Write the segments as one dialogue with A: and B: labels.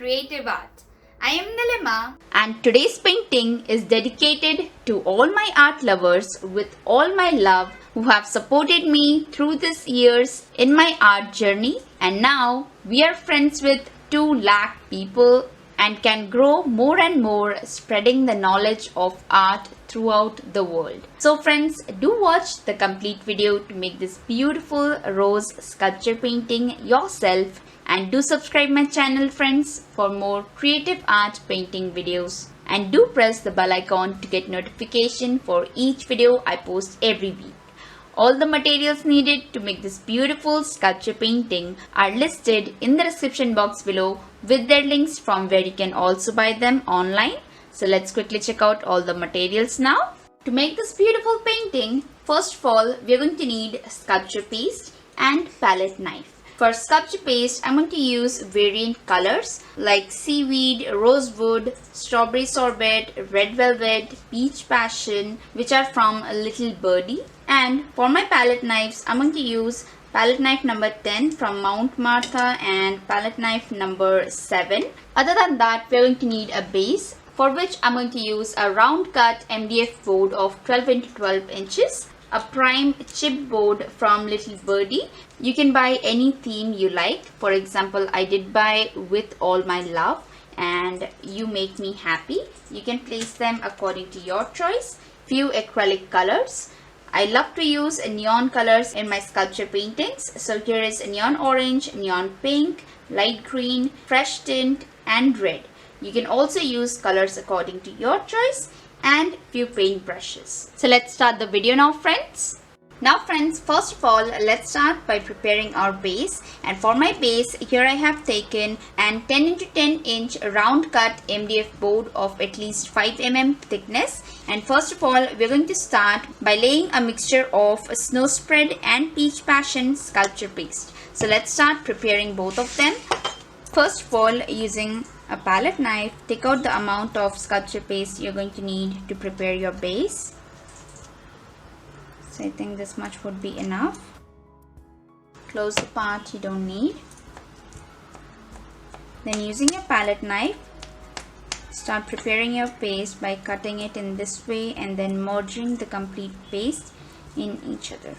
A: creative art. I am Nilima and today's painting is dedicated to all my art lovers with all my love who have supported me through these years in my art journey, and now we are friends with 2 lakh people and can grow more and more, spreading the knowledge of art throughout the world. So friends, do watch the complete video to make this beautiful rose sculpture painting yourself, and do subscribe my channel friends for more creative art painting videos, and do press the bell icon to get notification for each video I post every week. All the materials needed to make this beautiful sculpture painting are listed in the description box below with their links from where you can also buy them online. So let's quickly check out all the materials now. To make this beautiful painting, first of all, we are going to need sculpture paste and palette knife. For sculpture paste, I'm going to use variant colors like seaweed, rosewood, strawberry sorbet, red velvet, peach passion, which are from Little Birdie. And for my palette knives, I'm going to use palette knife number 10 from Mount Martha and palette knife number 7. Other than that, we're going to need a base, for which I'm going to use a round cut MDF board of 12 into 12 inches. A prime chipboard from Little Birdie. You can buy any theme you like. For example, I did buy With All My Love and You Make Me Happy. You can place them according to your choice. Few acrylic colors. I love to use neon colors in my sculpture paintings. So here is neon orange, neon pink, light green, fresh tint and red. You can also use colors according to your choice, and few paint brushes. So let's start the video now friends. Now friends, first of all, let's start by preparing our base. And for my base, here I have taken an 10 into 10 inch round cut MDF board of at least 5 mm thickness. And first of all, we're going to start by laying a mixture of snow spread and peach passion sculpture paste. So let's start preparing both of them. First of all, using a palette knife, take out the amount of sculpture paste you're going to need to prepare your base. So I think this much would be enough. Close the part you don't need. Then using a palette knife, start preparing your paste by cutting it in this way and then merging the complete paste in each other.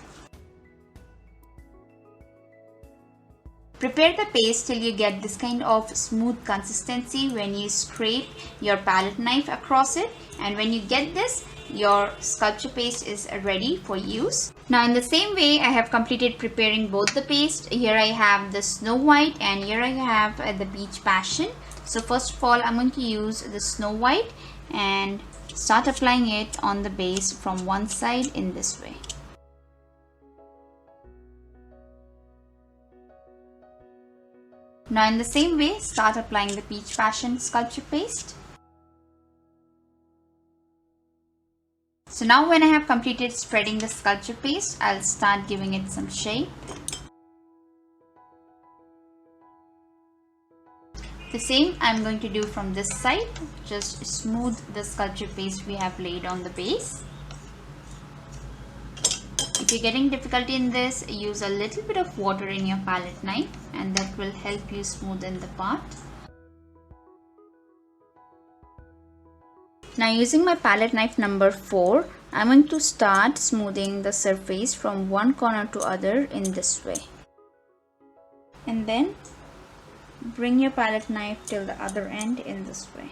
A: Prepare the paste till you get this kind of smooth consistency when you scrape your palette knife across it, and when you get this, your sculpture paste is ready for use. Now in the same way, I have completed preparing both the paste. Here I have the Snow White and here I have the Peach Passion. So first of all, I'm going to use the Snow White and start applying it on the base from one side in this way. Now in the same way, start applying the Peach Passion sculpture paste. So now when I have completed spreading the sculpture paste, I'll start giving it some shape. The same I'm going to do from this side. Just smooth the sculpture paste we have laid on the base. If you're getting difficulty in this, use a little bit of water in your palette knife and that will help you smoothen the part. Now using my palette knife number 4, I'm going to start smoothing the surface from one corner to other in this way. And then bring your palette knife till the other end in this way.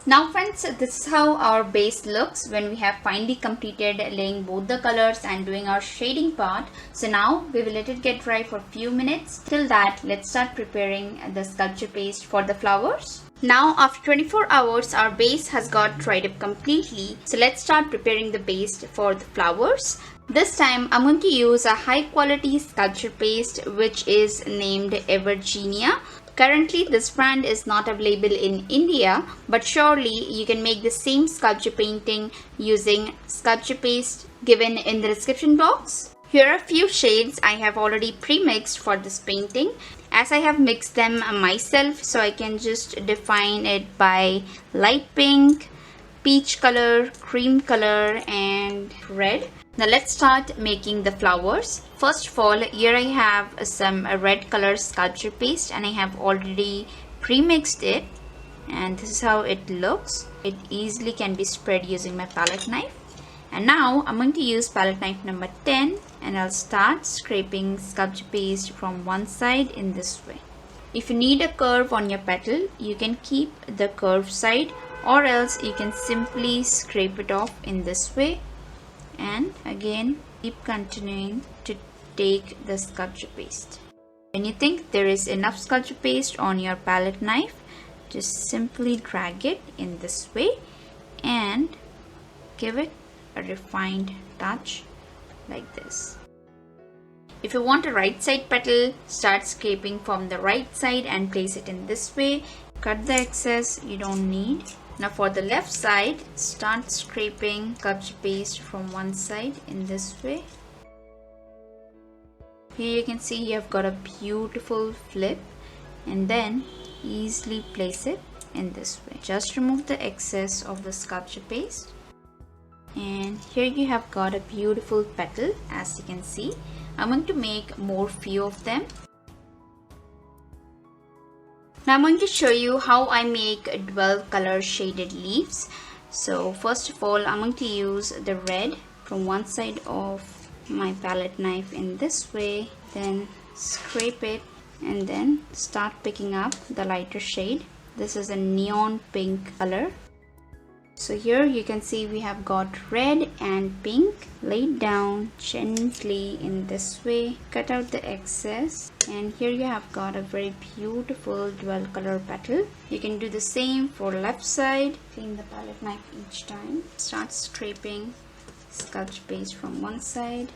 A: Now friends, this is how our base looks when we have finally completed laying both the colors and doing our shading part. So now we will let it get dry for a few minutes. Till that, let's start preparing the sculpture paste for the flowers. Now after 24 hours, our base has got dried up completely. So let's start preparing the base for the flowers. This time I'm going to use a high quality sculpture paste which is named Evergenia. Currently, this brand is not available in India, but surely you can make the same sculpture painting using sculpture paste given in the description box. Here are a few shades I have already pre-mixed for this painting. As I have mixed them myself, so I can just define it by light pink, peach color, cream color and red. Now let's start making the flowers. First of all, here I have some red color sculpture paste and I have already pre-mixed it, and this is how it looks. It easily can be spread using my palette knife. And now I'm going to use palette knife number 10 and I'll start scraping sculpture paste from one side in this way. If you need a curve on your petal, you can keep the curved side, or else you can simply scrape it off in this way. And again, keep continuing to take the sculpture paste. When you think there is enough sculpture paste on your palette knife, just simply drag it in this way and give it a refined touch like this. If you want a right side petal, start scraping from the right side and place it in this way. Cut the excess you don't need. Now for the left side, start scraping sculpture paste from one side in this way. Here you can see you have got a beautiful flip, and then easily place it in this way. Just remove the excess of the sculpture paste, and here you have got a beautiful petal. As you can see, I'm going to make more few of them. Now I'm going to show you how I make 12 color shaded leaves. So first of all, I'm going to use the red from one side of my palette knife in this way, then scrape it and then start picking up the lighter shade. This is a neon pink color. So here you can see we have got red and pink laid down gently in this way. Cut out the excess, and here you have got a very beautiful dual color petal. You can do the same for left side. Clean the palette knife each time. Start scraping sculpture paste from one side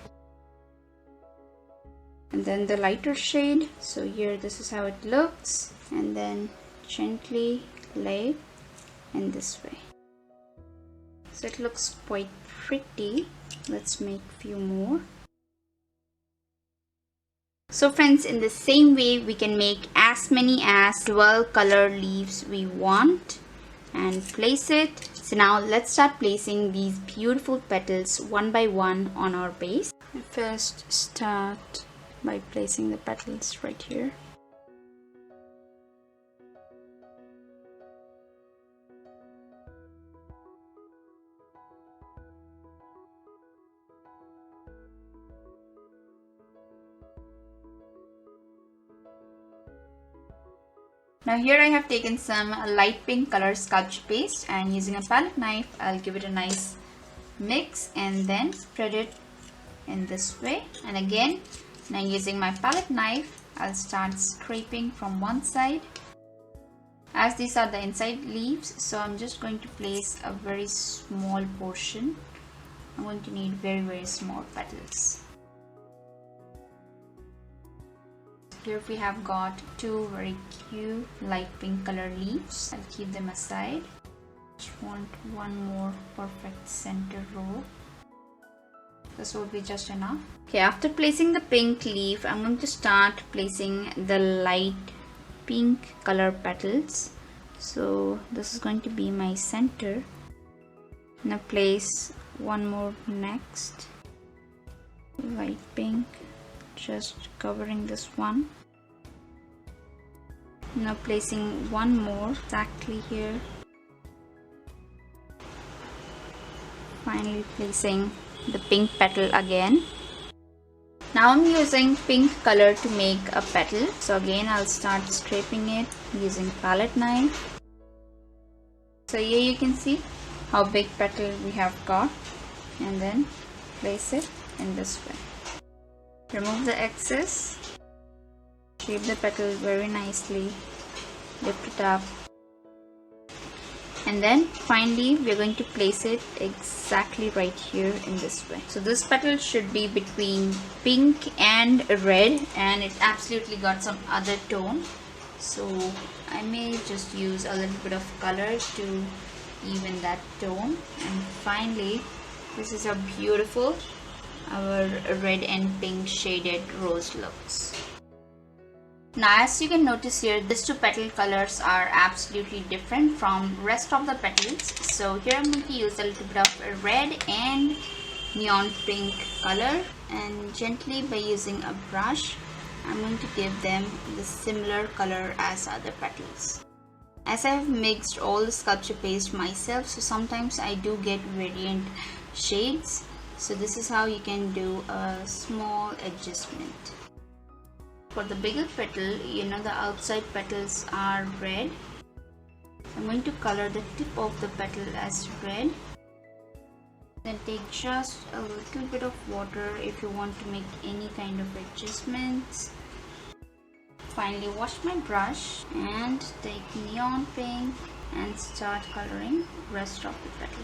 A: and then the lighter shade. So here this is how it looks, and then gently lay in this way. So it looks quite pretty. Let's make a few more. So friends, in the same way we can make as many as 12 color leaves we want and place it. So now let's start placing these beautiful petals one by one on our base. First start by placing the petals right here. Now here I have taken some light pink color sculpture paste, and using a palette knife I'll give it a nice mix and then spread it in this way. And again, now using my palette knife I'll start scraping from one side. As these are the inside leaves, so I'm just going to place a very small portion. I'm going to need very small petals. Here we have got two very cute light pink color leaves. I'll keep them aside. Just want one more perfect center row. This will be just enough. Okay, after placing the pink leaf, I'm going to start placing the light pink color petals. So this is going to be my center. Now place one more next. Light pink, just covering this one. Now placing one more exactly here. Finally placing the pink petal again. Now I'm using pink color to make a petal. So again I'll start scraping it using palette knife. So here you can see how big petal we have got, and then place it in this way. Remove the excess. Shape the petal very nicely, lift it up, and then finally we are going to place it exactly right here in this way. So this petal should be between pink and red, and it absolutely got some other tone, so I may just use a little bit of color to even that tone. And finally, this is how beautiful our red and pink shaded rose looks. Now as you can notice here, these two petal colors are absolutely different from rest of the petals. So here I'm going to use a little bit of red and neon pink color, and gently by using a brush I'm going to give them the similar color as other petals. As I have mixed all the sculpture paste myself, so sometimes I do get variant shades. So this is how you can do a small adjustment. For the bigger petal, the outside petals are red. I'm going to color the tip of the petal as red. Then take just a little bit of water if you want to make any kind of adjustments. Finally wash my brush and take neon pink and start coloring rest of the petal.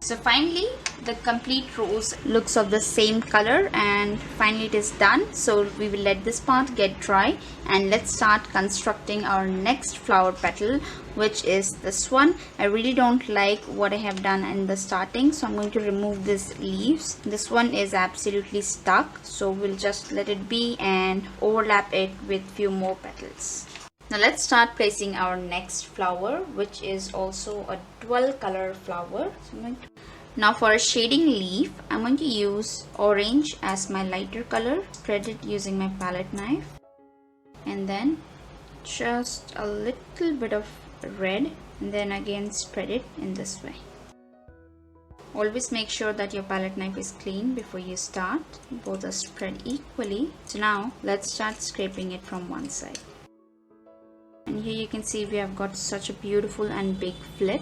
A: So finally the complete rose looks of the same color, and finally it is done. So we will let this part get dry and let's start constructing our next flower petal, which is this one. I really don't like what I have done in the starting, so I'm going to remove these leaves. This one is absolutely stuck, so we'll just let it be and overlap it with few more petals. Now let's start placing our next flower, which is also a dual color flower. So now for a shading leaf, I'm going to use orange as my lighter color. Spread it using my palette knife, and then just a little bit of red, and then again spread it in this way. Always make sure that your palette knife is clean before you start. Both are spread equally. So now let's start scraping it from one side. And here you can see we have got such a beautiful and big flip.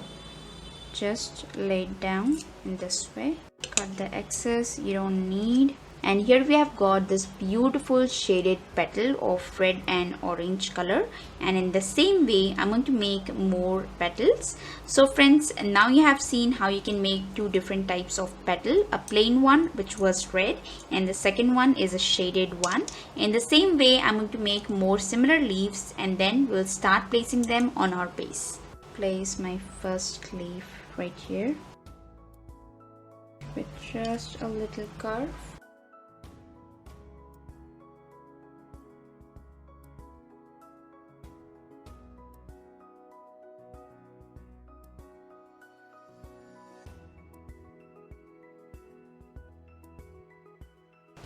A: Just lay it down in this way. Cut the excess you don't need. And here we have got this beautiful shaded petal of red and orange color, and in the same way I'm going to make more petals. So friends, now you have seen how you can make two different types of petal, a plain one which was red and the second one is a shaded one. In the same way I'm going to make more similar leaves, and then we'll start placing them on our base. Place my first leaf right here with just a little curve.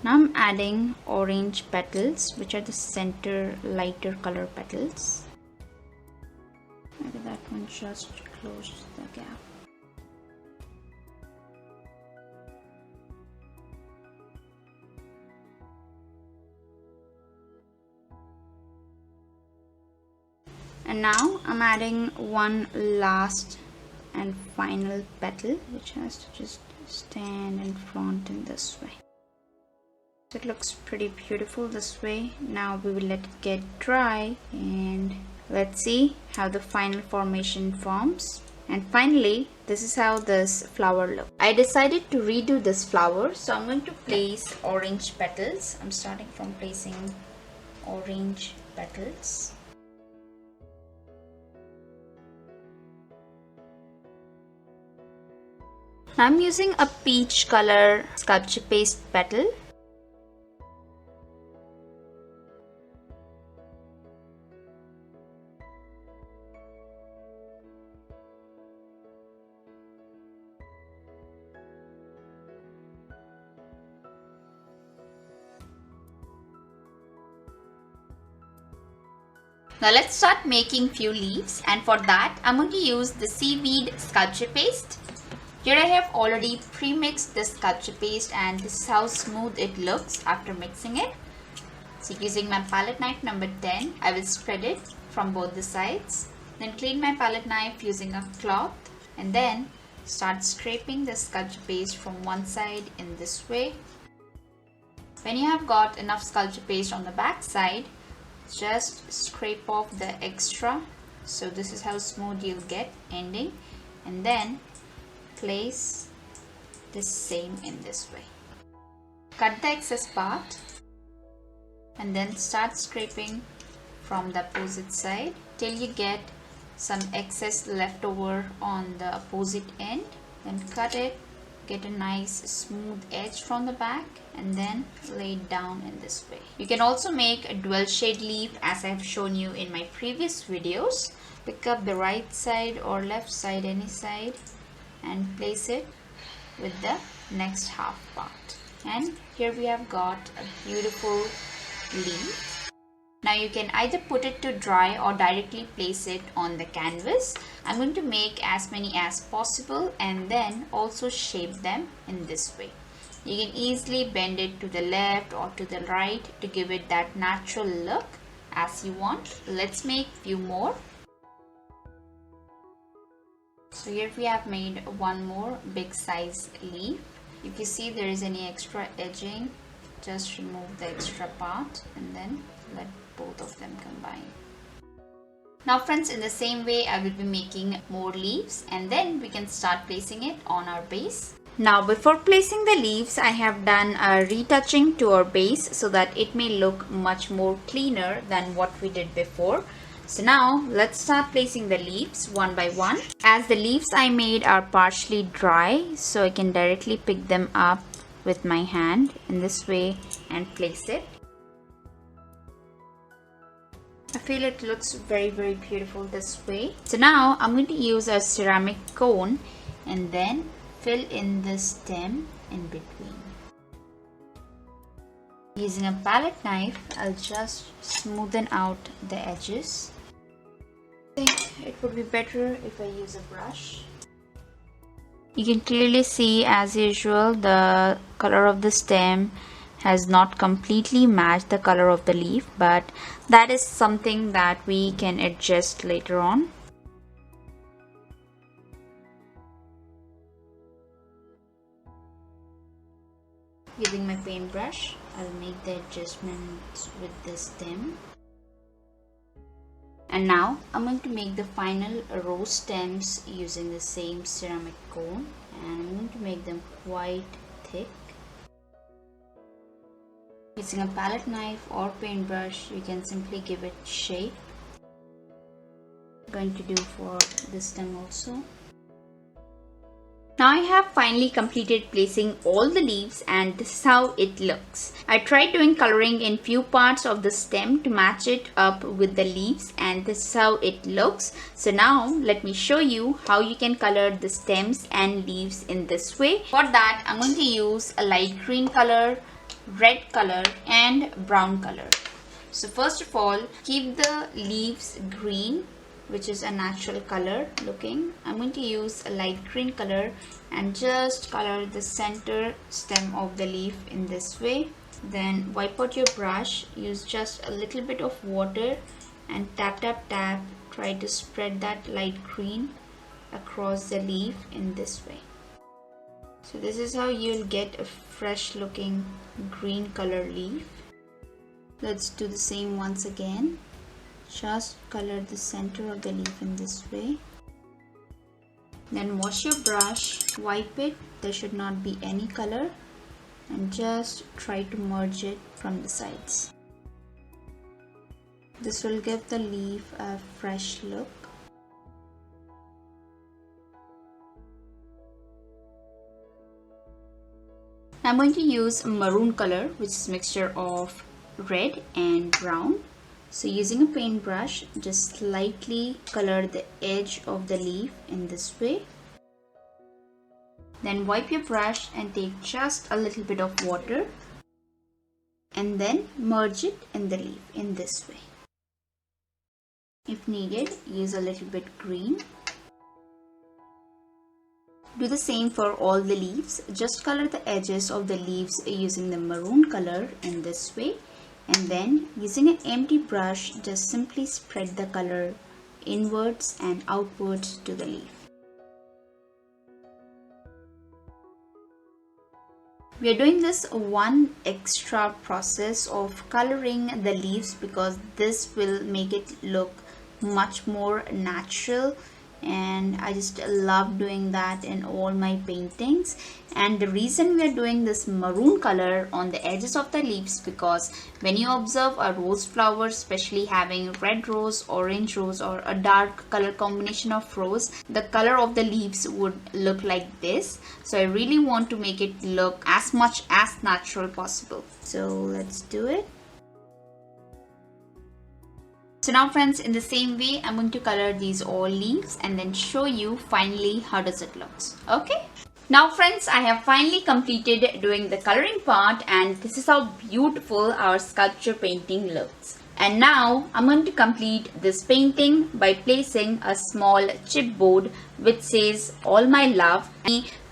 A: Now I'm adding orange petals, which are the center lighter color petals. Maybe that one just closed the gap. And now I'm adding one last and final petal, which has to just stand in front in this way. So it looks pretty beautiful this way. Now we will let it get dry and let's see how the final formation forms. And finally, this is how this flower looks. I decided to redo this flower, so I'm going to place orange petals. I'm starting from placing orange petals. I'm using a peach color sculpture paste petal. Now let's start making few leaves, and for that I'm going to use the seaweed sculpture paste. Here I have already pre-mixed this sculpture paste, and this is how smooth it looks after mixing it. So using my palette knife number 10, I will spread it from both the sides. Then clean my palette knife using a cloth, and then start scraping the sculpture paste from one side in this way. When you have got enough sculpture paste on the back side, just scrape off the extra. So this is how smooth you'll get ending, and then place this same in this way. Cut the excess part and then start scraping from the opposite side till you get some excess left over on the opposite end. Then cut it, get a nice smooth edge from the back, and then lay it down in this way. You can also make a dual shade leaf as I have shown you in my previous videos. Pick up the right side or left side, any side, and place it with the next half part. And here we have got a beautiful leaf. Now you can either put it to dry or directly place it on the canvas. I'm going to make as many as possible and then also shape them in this way. You can easily bend it to the left or to the right to give it that natural look as you want. Let's make few more. So here we have made one more big size leaf. If you see there is any extra edging, just remove the extra part and then let both of them combine. Now friends, in the same way I will be making more leaves and then we can start placing it on our base. Now before placing the leaves, I have done a retouching to our base so that it may look much more cleaner than what we did before. So now let's start placing the leaves one by one. As the leaves I made are partially dry, so I can directly pick them up with my hand in this way and place it. I feel it looks very beautiful this way. So now I'm going to use a ceramic cone and then fill in the stem in between. Using a palette knife, I'll just smoothen out the edges. I think it would be better if I use a brush. You can clearly see, as usual, the color of the stem has not completely matched the color of the leaf, but that is something that we can adjust later on. Using my paintbrush, I'll make the adjustments with the stem. And now I'm going to make the final row stems using the same ceramic cone, and I'm going to make them quite thick. Using a palette knife or paintbrush, you can simply give it shape. I'm going to do for this stem also. Now I have finally completed placing all the leaves and this is how it looks. I tried doing coloring in few parts of the stem to match it up with the leaves and this is how it looks. So now let me show you how you can color the stems and leaves in this way. For that I'm going to use a light green color, red color and brown color. So first of all, keep the leaves green, which is a natural color looking. I'm going to use a light green color and just color the center stem of the leaf in this way. Then wipe out your brush, use just a little bit of water and tap. Try to spread that light green across the leaf in this way. So this is how you'll get a fresh looking green color leaf. Let's do the same once again. Just color the center of the leaf in this way. Then wash your brush, wipe it, there should not be any color, and just try to merge it from the sides. This will give the leaf a fresh look. I'm going to use a maroon color, which is a mixture of red and brown. So using a paintbrush, just slightly color the edge of the leaf in this way. Then wipe your brush and take just a little bit of water and then merge it in the leaf in this way. If needed, use a little bit green. Do the same for all the leaves. Just color the edges of the leaves using the maroon color in this way. And then using an empty brush, just simply spread the color inwards and outwards to the leaf. We are doing this one extra process of coloring the leaves because this will make it look much more natural, and I just love doing that in all my paintings. And the reason we are doing this maroon color on the edges of the leaves because when you observe a rose flower, especially having red rose, orange rose or a dark color combination of rose, the color of the leaves would look like this. So I really want to make it look as much as natural possible. So let's do it. So now friends, in the same way, I'm going to color these all leaves and then show you finally how does it look. Okay. Now friends, I have finally completed doing the coloring part, and this is how beautiful our sculpture painting looks. And now I'm going to complete this painting by placing a small chipboard which says all my love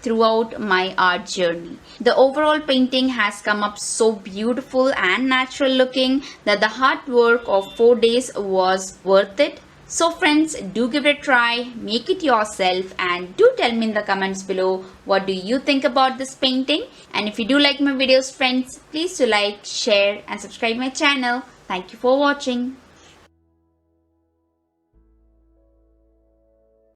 A: throughout my art journey. The overall painting has come up so beautiful and natural looking that the hard work of 4 days was worth it. So friends, do give it a try, make it yourself, and do tell me in the comments below what do you think about this painting. And if you do like my videos friends, please do like, share and subscribe my channel. Thank you for watching.